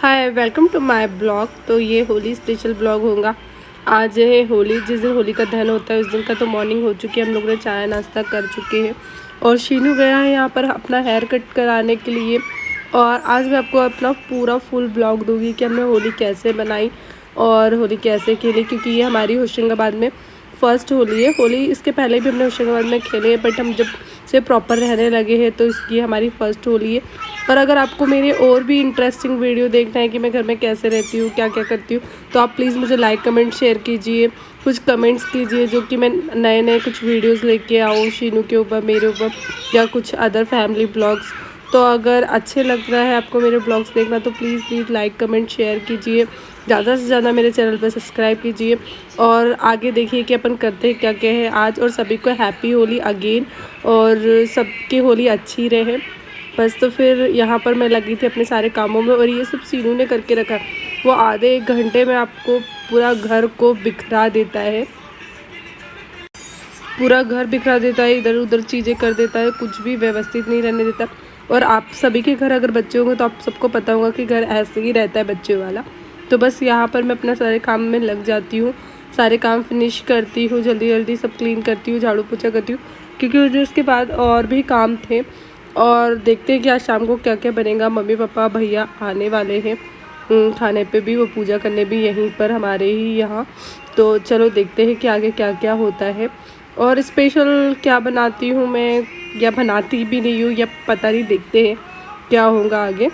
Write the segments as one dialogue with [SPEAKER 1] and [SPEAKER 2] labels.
[SPEAKER 1] Hi welcome to my blog. तो ये Holi special blog होगा। आज है होली, जिस दिन होली का दहन होता है उस दिन का तो मॉर्निंग हो चुकी है। हम लोग ने चाय नाश्ता कर चुके हैं और शीनू गया है यहाँ पर अपना हेयर कट कराने के लिए। और आज मैं आपको अपना पूरा फुल ब्लॉग दूंगी कि हमने होली कैसे बनाई और होली कैसे खेली, क्योंकि ये हमारी होशंगाबाद में फ़र्स्ट होली है। होली इसके पहले भी हमने होशंगाबाद में खेले हैं, बट हम जब से प्रॉपर रहने लगे हैं तो इसकी हमारी फ़र्स्ट होली है। पर अगर आपको मेरे और भी इंटरेस्टिंग वीडियो देखना है कि मैं घर में कैसे रहती हूँ, क्या क्या करती हूँ, तो आप प्लीज़ मुझे लाइक कमेंट शेयर कीजिए, कुछ कमेंट्स कीजिए जो कि मैं नए नए कुछ वीडियोस लेके आऊँ शीनू के ऊपर, मेरे ऊपर, या कुछ अदर फैमिली ब्लॉग्स। तो अगर अच्छे लग रहा है आपको मेरे ब्लॉग्स देखना तो प्लीज़ लाइक कमेंट शेयर कीजिए, ज़्यादा से ज़्यादा मेरे चैनल पर सब्सक्राइब कीजिए और आगे देखिए कि अपन करते हैं क्या क्या है आज। और सभी को हैप्पी होली अगेन, और सबकी होली अच्छी रहे बस। तो फिर यहाँ पर मैं लगी थी अपने सारे कामों में और ये सब शीनू ने करके रखा। वो आधे एक घंटे में आपको पूरा घर को बिखरा देता है, पूरा घर बिखरा देता है, इधर उधर चीज़ें कर देता है, कुछ भी व्यवस्थित नहीं रहने देता। और आप सभी के घर अगर बच्चे होंगे तो आप सबको पता होगा कि घर ऐसे ही रहता है बच्चे वाला। तो बस यहाँ पर मैं अपना सारे काम में लग जाती हूँ, सारे काम फिनिश करती हूँ, जल्दी जल्दी सब क्लीन करती हूँ, झाड़ू पोछा करती हूँ, क्योंकि मुझे उसके बाद और भी काम थे। और देखते हैं कि आज शाम को क्या क्या बनेगा। मम्मी पापा भैया आने वाले हैं खाने पे भी, वो पूजा करने भी यहीं पर हमारे ही यहाँ। तो चलो देखते हैं कि आगे क्या क्या होता है और स्पेशल क्या बनाती हूँ मैं, या बनाती भी नहीं हूँ, या पता नहीं, देखते हैं क्या होगा आगे।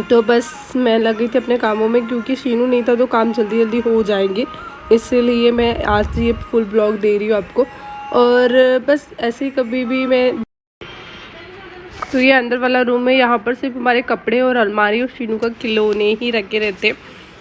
[SPEAKER 1] तो बस मैं लगी थी अपने कामों में, क्योंकि शीनू नहीं था तो काम जल्दी जल्दी हो जाएंगे, इसलिए मैं आज ये फुल ब्लॉग दे रही हूँ आपको। और बस ऐसे ही कभी भी मैं, तो ये अंदर वाला रूम है, यहाँ पर सिर्फ हमारे कपड़े और अलमारी और शीनू का खिलौने ही रखे रहते हैं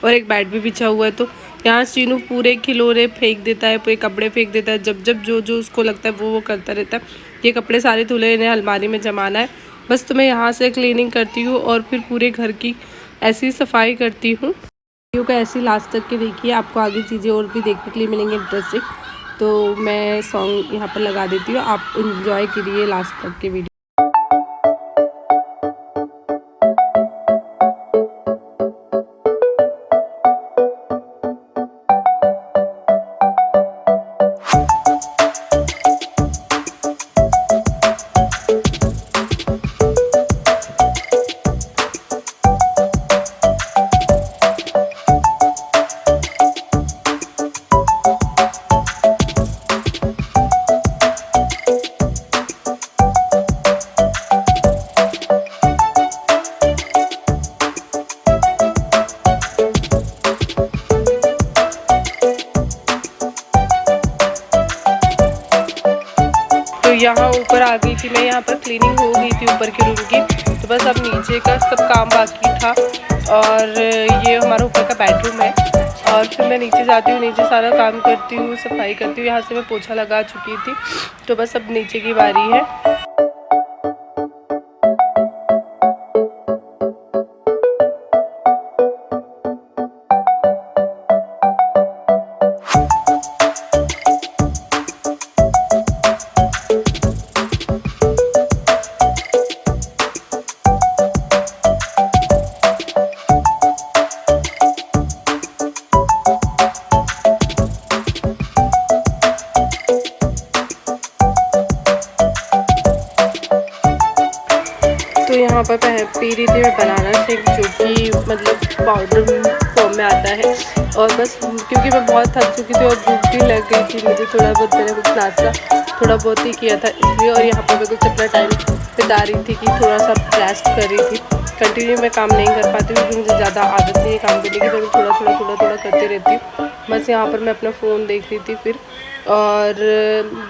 [SPEAKER 1] और एक बेड भी बिछा हुआ है। तो यहाँ शीनू पूरे खिलौने फेंक देता है, पूरे कपड़े फेंक देता है, जब जब जो जो उसको लगता है वो करता रहता है। ये कपड़े सारे धुले इन्हें अलमारी में जमाना है बस। तो मैं यहाँ से क्लीनिंग करती हूँ और फिर पूरे घर की ऐसी सफाई करती हूँ। वीडियो को ऐसी लास्ट तक के देखिए, आपको आगे चीज़ें और भी देखने के लिए मिलेंगी इंटरेस्टिंग। तो मैं सॉन्ग यहाँ पर लगा देती हूँ, आप इंजॉय करिए लास्ट तक के वीडियो। यहाँ ऊपर आ गई थी मैं, यहाँ पर क्लीनिंग हो गई थी ऊपर के रूम की। तो बस अब नीचे का सब काम बाकी था। और ये हमारा ऊपर का बेडरूम है और फिर मैं नीचे जाती हूँ, नीचे सारा काम करती हूँ, सफाई करती हूँ। यहाँ से मैं पोछा लगा चुकी थी, तो बस अब नीचे की बारी है। तो यहाँ पर पी रही थी मैं बनाना शेक, जो कि मतलब पाउडर फॉर्म में आता है। और बस क्योंकि मैं बहुत थक चुकी थी और भूख भी लग गई थी मुझे, थोड़ा बहुत मैंने कुछ नाश्ता थोड़ा बहुत ही किया था इसलिए। और यहाँ पर मैं कुछ अपना टाइम बिता रही थी कि थोड़ा सा रेस्ट कर रही थी। कंटिन्यू मैं काम नहीं कर पाती क्योंकि मुझे ज़्यादा आदत नहीं है काम करने की, तो मैं थोड़ा करती रहती हूँ। बस यहाँ पर मैं अपना फ़ोन देख रही थी फिर, और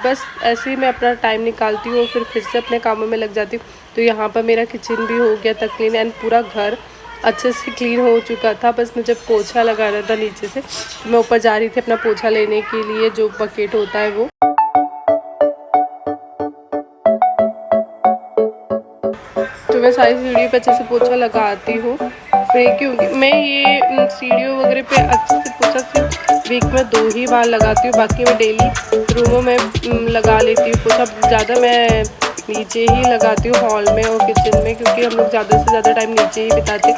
[SPEAKER 1] बस ऐसे ही मैं अपना टाइम निकालती हूँ, फिर से अपने कामों में लग जाती हूँ। तो यहाँ पर मेरा किचन भी हो गया था क्लीन एंड पूरा घर अच्छे से क्लीन हो चुका था। बस मुझे पोछा लगाना था नीचे से, तो मैं ऊपर जा रही थी अपना पोछा लेने के लिए, जो बकेट होता है वो। तो मैं सारी सीढ़ी पे अच्छे से पोछा लगाती हूँ फिर, क्योंकि मैं ये सीढ़ियों वगैरह पे अच्छे से पोछा सिर्फ वीक में 2 ही बार लगाती हूँ, बाकी मैं डेली रूमों में लगा लेती हूँ पोछा। ज़्यादा मैं नीचे ही लगाती हूँ, हॉल में और किचन में, क्योंकि हम लोग ज़्यादा से ज़्यादा टाइम नीचे ही बिताते।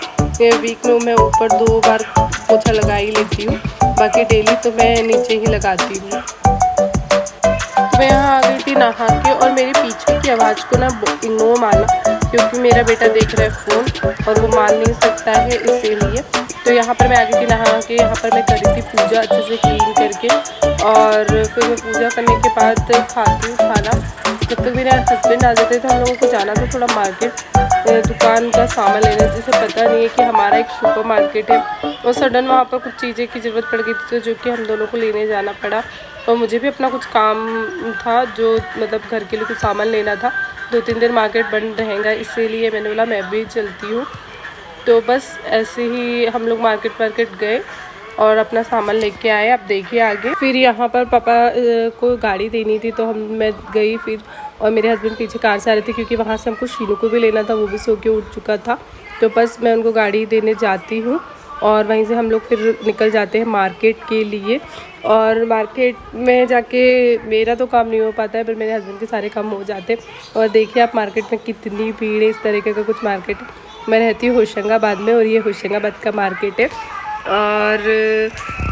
[SPEAKER 1] वीक में मैं ऊपर 2 बार पोछा लगा ही लेती हूँ, बाकी डेली तो मैं नीचे ही लगाती हूँ। तो मैं यहाँ आ गई थी नहा के, और मेरे पीछे की आवाज़ को ना नो माना, क्योंकि मेरा बेटा देख रहा है फ़ोन और वो मान नहीं सकता है, इसीलिए। तो यहाँ पर मैं आ गई थी नहा के। यहाँ पर मैं करी थी पूजा अच्छे से क्लीन करके, और फिर मैं पूजा करने के बाद खाती हूँ खाना। जब तक मेरे हस्बैंड आ जाते तो हम लोगों को जाना था थोड़ा मार्केट, दुकान का सामान लेने। जिसे पता नहीं है कि हमारा एक सुपर मार्केट है, और सडन वहाँ पर कुछ चीज़ें की ज़रूरत पड़ गई थी, तो जो कि हम दोनों को लेने जाना पड़ा। और मुझे भी अपना कुछ काम था, जो मतलब घर के लिए कुछ सामान लेना था। 2-3 दिन मार्केट बंद रहेगा, इसीलिए मैंने बोला मैं भी चलती हूँ। तो बस ऐसे ही हम लोग मार्केट गए और अपना सामान लेके आए। आप देखिए आगे। फिर यहाँ पर पापा को गाड़ी देनी थी, तो मैं गई फिर, और मेरे हस्बैंड पीछे कार से आ रहे थे, क्योंकि वहाँ से हमको शीनू को भी लेना था, वो भी सो के उठ चुका था। तो बस मैं उनको गाड़ी देने जाती हूँ, और वहीं से हम लोग फिर निकल जाते हैं मार्केट के लिए। और मार्केट में जाके मेरा तो काम नहीं हो पाता है, पर मेरे हस्बैंड के सारे काम हो जाते हैं। और देखिए आप मार्केट में कितनी भीड़ है, इस तरीके का कुछ मार्केट है। मैं रहती हूँ होशंगाबाद में, और ये होशंगाबाद का मार्केट है। और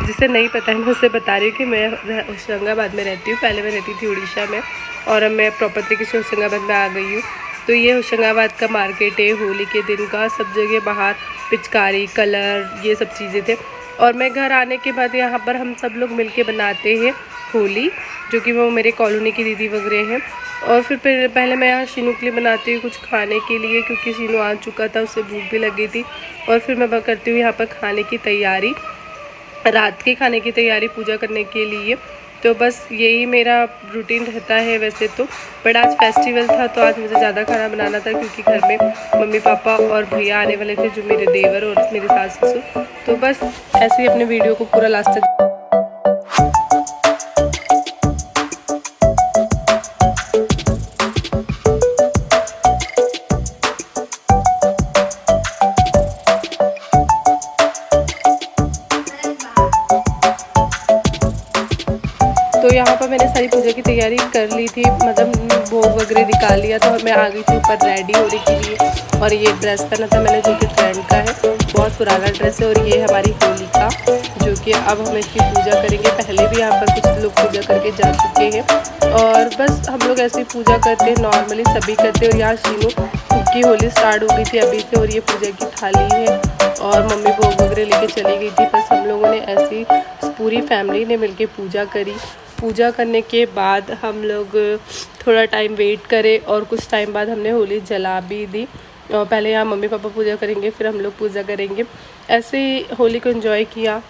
[SPEAKER 1] जिसे नहीं पता है मैं उसे बता रही हूँ कि मैं होशंगाबाद में रहती हूँ। पहले मैं रहती थी उड़ीसा में, और अब मैं प्रॉपर तरीके से होशंगाबाद में आ गई हूँ। तो ये होशंगाबाद का मार्केट है, होली के दिन का। सब जगह बाहर पिचकारी, कलर, ये सब चीज़ें थे। और मैं घर आने के बाद यहाँ पर हम सब लोग मिलके बनाते हैं होली, जो कि वो मेरे कॉलोनी की दीदी वगैरह हैं। और फिर पहले मैं यहाँ शीनू के लिए बनाती हूँ कुछ खाने के लिए, क्योंकि शीनू आ चुका था, उसे भूख भी लगी थी। और फिर मैं करती हूँ यहाँ पर खाने की तैयारी, रात के खाने की तैयारी पूजा करने के लिए। तो बस यही मेरा रूटीन रहता है वैसे तो। बट आज फेस्टिवल था, तो आज मुझे ज़्यादा खाना बनाना था, क्योंकि घर में मम्मी पापा और भैया आने वाले थे, जो मेरे देवर और मेरे सास ससुर। तो बस ऐसे ही अपने वीडियो को पूरा लास्ट तक। तो यहाँ पर मैंने सारी पूजा की तैयारी कर ली थी, मतलब भोग वगैरह निकाल लिया था, और मैं आ गई थी ऊपर रेडी होने के लिए। और ये ड्रेस पहना था मैंने, जो कि ट्रेंड का है, बहुत पुराना ड्रेस है। और ये है हमारी होली का, जो कि अब हम इसकी पूजा करेंगे। पहले भी यहाँ पर कुछ लोग पूजा करके जा चुके हैं, और बस हम लोग ऐसे ही पूजा करते हैं, नॉर्मली सभी करते हैं। और यहाँ शीनू की होली स्टार्ट हो गई थी अभी से, और ये पूजा की थाली है, और मम्मी भोग वगैरह लेके चली गई थी। बस हम लोगों ने ऐसी पूरी फैमिली ने मिलके पूजा करी। पूजा करने के बाद हम लोग थोड़ा टाइम वेट करे, और कुछ टाइम बाद हमने होली जला भी दी। और पहले यहाँ मम्मी पापा पूजा करेंगे, फिर हम लोग पूजा करेंगे। ऐसे ही होली को एंजॉय किया।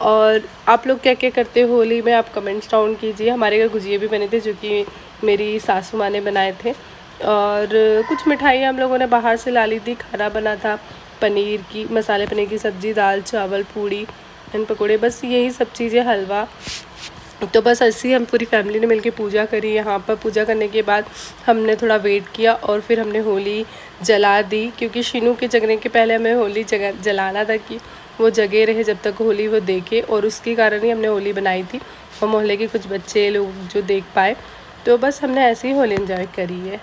[SPEAKER 1] और आप लोग क्या क्या करते हो होली में, आप कमेंट्स डाउन कीजिए। हमारे घर गुजिया भी बने थे, जो कि मेरी सासू माँ ने बनाए थे। और कुछ मिठाइयाँ हम लोगों ने बाहर से ला ली थी। खाना बना था पनीर की, मसाले पनीर की सब्ज़ी, दाल चावल, पूड़ी एंड पकौड़े, बस यही सब चीज़ें, हलवा। तो बस ऐसे ही हम पूरी फैमिली ने मिलके पूजा करी। यहाँ पर पूजा करने के बाद हमने थोड़ा वेट किया, और फिर हमने होली जला दी, क्योंकि शीनू के जगने के पहले हमें होली जलाना था, कि वो जगे रहे जब तक होली वो देखे। और उसके कारण ही हमने होली बनाई थी, और मोहल्ले के कुछ बच्चे लोग जो देख पाए। तो बस हमने ऐसे ही होली एंजॉय करी है।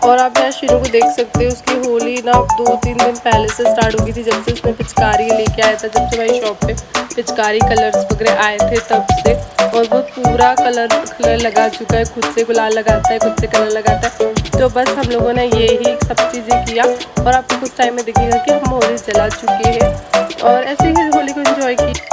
[SPEAKER 1] और आप यहाँ शीनू को देख सकते हो, उसकी होली ना 2-3 दिन पहले से स्टार्ट हो गई थी, जब से उसने पिचकारी लेके आया था। जब से हमारी शॉप पे पिचकारी कलर्स वगैरह आए थे तब से, और वो पूरा कलर लगा चुका है। खुद से गुलाल लगाता है, खुद से कलर लगाता है। तो बस हम लोगों ने यही सब चीज़ें किया, और आपको कुछ टाइम में दिखेगा कि हम होली जला चुके हैं, और ऐसे ही होली को एंजॉय की।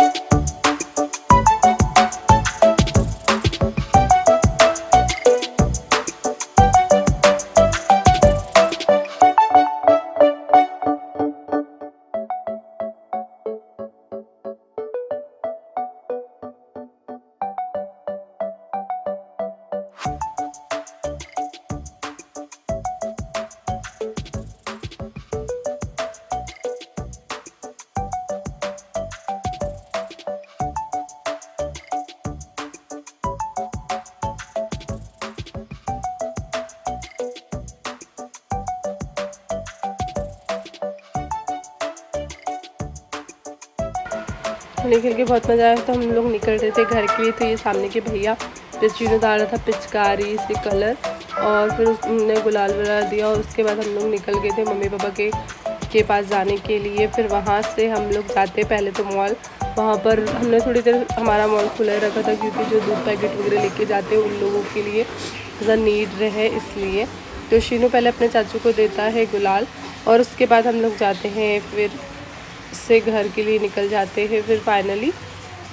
[SPEAKER 1] होली खेल के बहुत मज़ा आया। तो हम लोग निकल रहे थे घर के लिए। तो ये सामने के भैया फिर चीनू डाल रहा था पिचकारी से कलर, और फिर उसने गुलाल वुलाल दिया, और उसके बाद हम लोग निकल गए थे मम्मी पापा के पास जाने के लिए। फिर वहाँ से हम लोग जाते पहले तो मॉल, वहाँ पर हमने थोड़ी देर हमारा मॉल खुला रखा था, क्योंकि जो दूध पैकेट वगैरह लेके जाते हैं उन लोगों के लिए ज़रा नीड रहे इसलिए। तो शीनू पहले अपने चाचू को देता है गुलाल, और उसके बाद हम लोग जाते हैं फिर से घर के लिए निकल जाते हैं फिर फाइनली।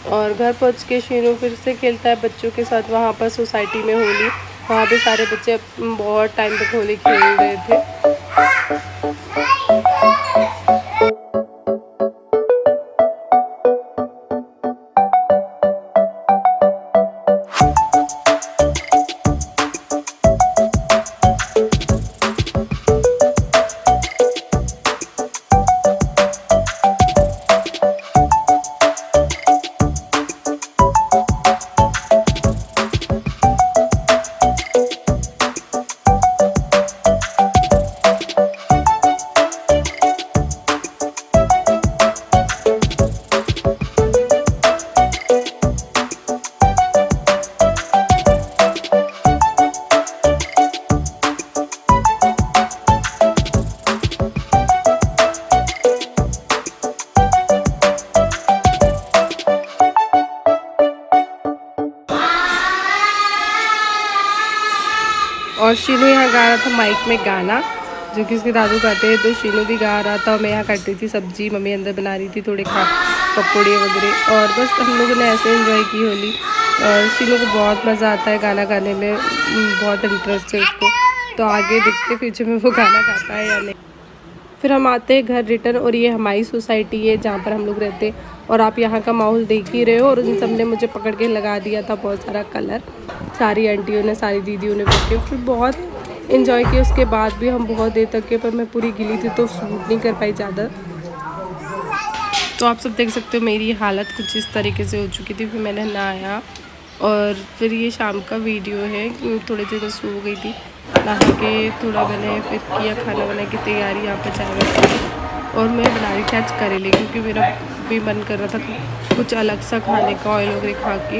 [SPEAKER 1] और घर पहुंच के शीनू फिर से खेलता है बच्चों के साथ वहाँ पर सोसाइटी में होली। वहाँ पे सारे बच्चे बहुत टाइम तक होली खेल रहे थे। और शीनू यहाँ गा रहा था माइक में गाना, जो कि उसके दादू गाते हैं। तो शीनू भी गा रहा था, और मैं यहाँ काट रही थी सब्जी, मम्मी अंदर बना रही थी थोड़े पकौड़े वगैरह। और बस हम लोगों ने ऐसे एंजॉय की होली। और शीनू को बहुत मज़ा आता है गाना गाने में, बहुत इंटरेस्ट है उसको। तो आगे देखते फ्यूचर में वो गाना गाता है या नहीं। फिर हम आते हैं घर रिटर्न, और ये हमारी सोसाइटी है जहाँ पर हम लोग रहते हैं। और आप यहाँ का माहौल देख ही रहे हो। और उन सब ने मुझे पकड़ के लगा दिया था बहुत सारा कलर, सारी आंटियों ने, सारी दीदियों ने बैठ के। फिर बहुत इन्जॉय किया। उसके बाद भी हम बहुत देर तक के, पर मैं पूरी गिली थी तो शूट नहीं कर पाई ज़्यादा। तो आप सब देख सकते हो मेरी हालत कुछ इस तरीके से हो चुकी थी। फिर मैंने नहाया, और फिर ये शाम का वीडियो है। थोड़ी देर सो गई थी, नहा के थोड़ा मैंने फिर किया खाना बनाने की तैयारी। यहाँ पर चाय बनाई, और मैं बना रही थी आज करेले, क्योंकि मेरा भी मन कर रहा था कुछ अलग सा खाने का, ऑयल वगैरह खा के।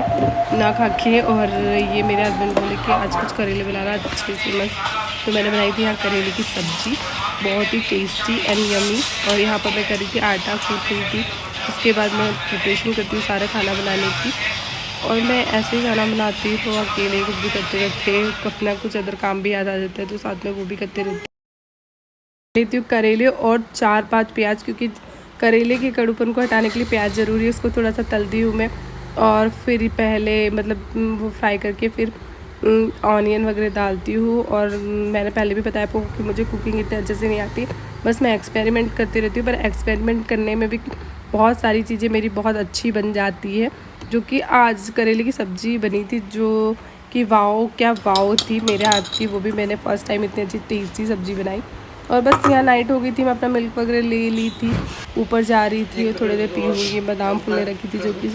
[SPEAKER 1] और ये मेरे हस्बैंड बोले कि आज कुछ करेले बना रहा अच्छे से मस्त। तो मैंने बनाई थी यहाँ करेले की सब्ज़ी, बहुत ही टेस्टी एंड यमी। और यहाँ पर मैं करी थी आटा कूट रही थी। उसके बाद मैं प्रिपरेशन करती हूँ सारा खाना बनाने की। और मैं ऐसे ही खाना बनाती हूँ, तो अकेले कुछ भी करते रहते, अपना कुछ अदर काम भी याद आ जाता है, तो साथ में वो भी करते रहते। लेती हूँ करेले और 4-5 प्याज, क्योंकि करेले के कड़ूपन को हटाने के लिए प्याज ज़रूरी है। उसको थोड़ा सा तलती हूँ मैं, और फिर पहले मतलब वो फ्राई करके फिर ऑनियन वगैरह डालती हूँ। और मैंने पहले भी बताया आपको कि मुझे कुकिंग इतने अच्छे से नहीं आती, बस मैं एक्सपेरिमेंट करती रहती हूँ। पर एक्सपेरिमेंट करने में भी बहुत सारी चीज़ें मेरी बहुत अच्छी बन जाती है। जो कि आज करेले की सब्ज़ी बनी थी, जो कि वाओ क्या वाओ थी मेरे हाथ की। वो भी मैंने फ़र्स्ट टाइम इतनी अच्छी टेस्टी सब्ज़ी बनाई। और बस यहाँ नाइट हो गई थी, मैं अपना मिल्क वगैरह ले ली थी, ऊपर जा रही थी, थोड़ी देर पीऊँगी। बादाम फूलने रखी थी, जो कि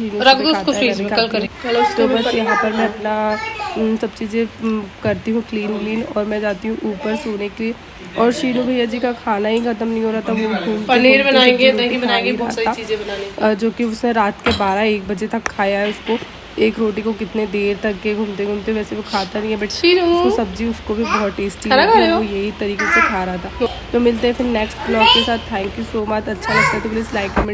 [SPEAKER 1] तो बस यहाँ पर मैं अपना सब चीज़ें करती हूँ क्लीन। और मैं जाती हूँ ऊपर सोने के लिए। और शीनू भैया जी का खाना ही ख़त्म नहीं हो रहा था। वो पनीर बनाएंगे, दही बनाएंगे, बहुत सारी चीज़ें बनाएंगे, जो कि उसने रात के 12-1 बजे तक खाया है। उसको एक रोटी को कितने देर तक के घूमते घूमते, वैसे वो खाता नहीं है, बट उसको सब्जी उसको भी बहुत टेस्टी लगी, वो यही तरीके से खा रहा था। तो मिलते हैं फिर नेक्स्ट ब्लॉग के साथ। Thank you so much. अच्छा लगता है तो प्लीज़ लाइक कमेंट